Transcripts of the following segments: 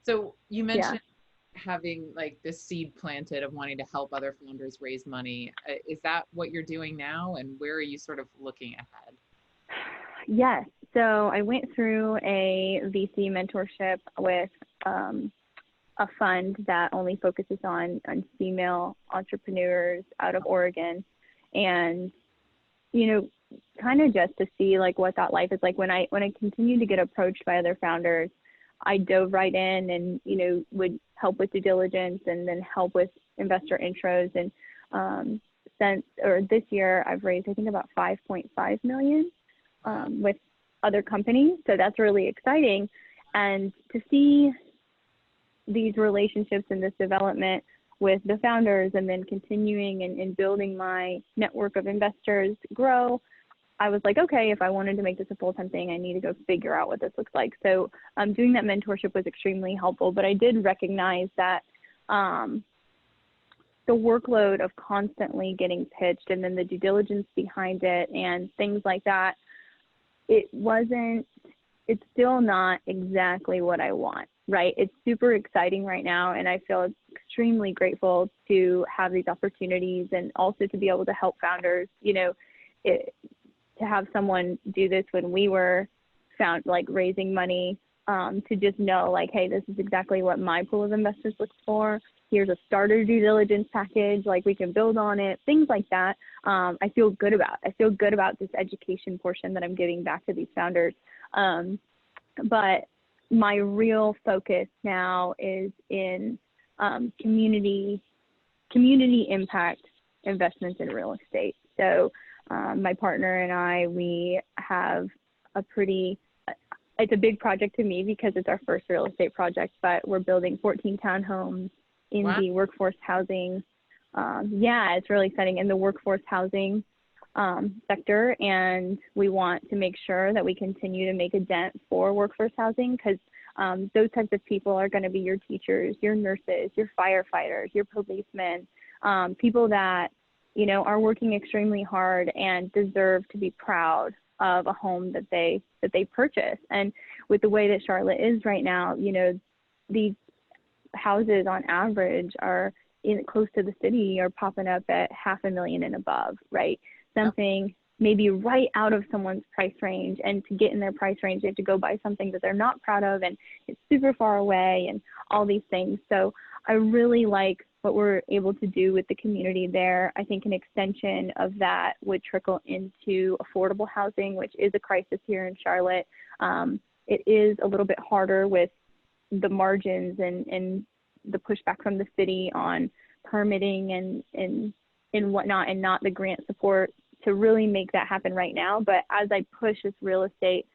So you Yeah. mentioned having like this seed planted of wanting to help other founders raise money. Is that what you're doing now? And where are you sort of looking ahead? Yes. So I went through a VC mentorship with a fund that only focuses on female entrepreneurs out of Oregon. And, you know, kind of just to see like what that life is like. When I continued to get approached by other founders, I dove right in and, you know, would help with due diligence and then help with investor intros. And this year I've raised, I think, about 5.5 million with other companies. So that's really exciting. And to see these relationships and this development with the founders and then continuing and building my network of investors grow, I was like, okay, if I wanted to make this a full-time thing, I need to go figure out what this looks like. So doing that mentorship was extremely helpful, but I did recognize that the workload of constantly getting pitched and then the due diligence behind it and things like that, it's still not exactly what I want, right? It's super exciting right now, and I feel extremely grateful to have these opportunities and also to be able to help founders, you know, to have someone do this when we were raising money, to just know like, hey, this is exactly what my pool of investors looks for. Here's a starter due diligence package, like we can build on it, things like that. I feel good about. I feel good about this education portion that I'm giving back to these founders. But my real focus now is in community impact investments in real estate. So my partner and I, we have it's a big project to me because it's our first real estate project, but we're building 14 townhomes in the workforce housing. It's really exciting in the workforce housing sector. And we want to make sure that we continue to make a dent for workforce housing because those types of people are going to be your teachers, your nurses, your firefighters, your policemen, people that, you know, are working extremely hard and deserve to be proud of a home that they purchase. And with the way that Charlotte is right now, you know, these houses on average are close to the city are popping up at $500,000 and above, right? Something maybe right out of someone's price range, and to get in their price range, they have to go buy something that they're not proud of and it's super far away and all these things. So I really like what we're able to do with the community there. I think an extension of that would trickle into affordable housing, which is a crisis here in Charlotte. It is a little bit harder with the margins and the pushback from the city on permitting and whatnot, and not the grant support to really make that happen right now. But as I push this real estate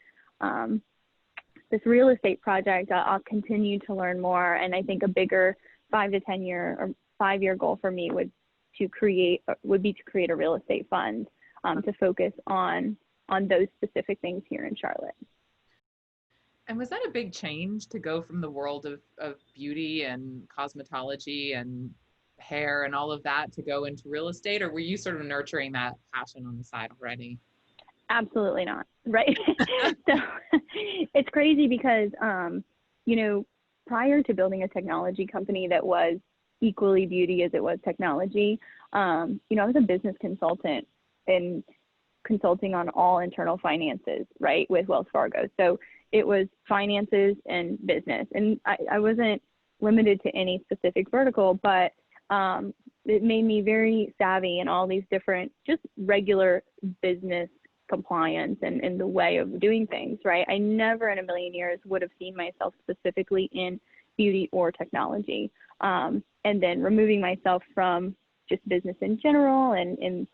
project, I'll continue to learn more. And I think a bigger 5 to 10 year or 5-year goal for me would be to create a real estate fund to focus on those specific things here in Charlotte. And was that a big change to go from the world of beauty and cosmetology and hair and all of that to go into real estate, or were you sort of nurturing that passion on the side already? Absolutely not, right? So it's crazy because, you know, prior to building a technology company that was equally beauty as it was technology, you know, I was a business consultant and consulting on all internal finances, right, with Wells Fargo. So it was finances and business. And I wasn't limited to any specific vertical, but it made me very savvy in all these different, just regular business compliance and the way of doing things, right? I never in a million years would have seen myself specifically in beauty or technology. And then removing myself from just business in general and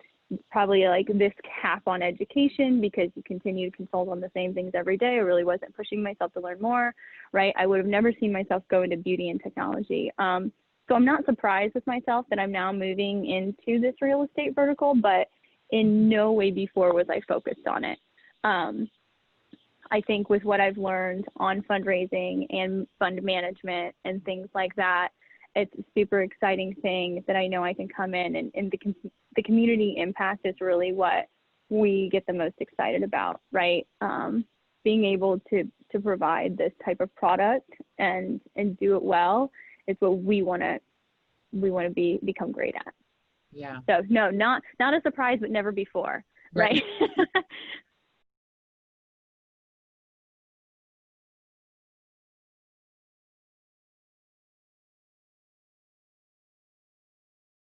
probably like this cap on education because you continue to consult on the same things every day. I really wasn't pushing myself to learn more, right? I would have never seen myself go into beauty and technology. So I'm not surprised with myself that I'm now moving into this real estate vertical, but in no way before was I focused on it. I think with what I've learned on fundraising and fund management and things like that, it's a super exciting thing that I know I can come in and the community impact is really what we get the most excited about, right? being able to provide this type of product and do it well is what we want to become great at. Yeah. So no, not a surprise, but never before, right?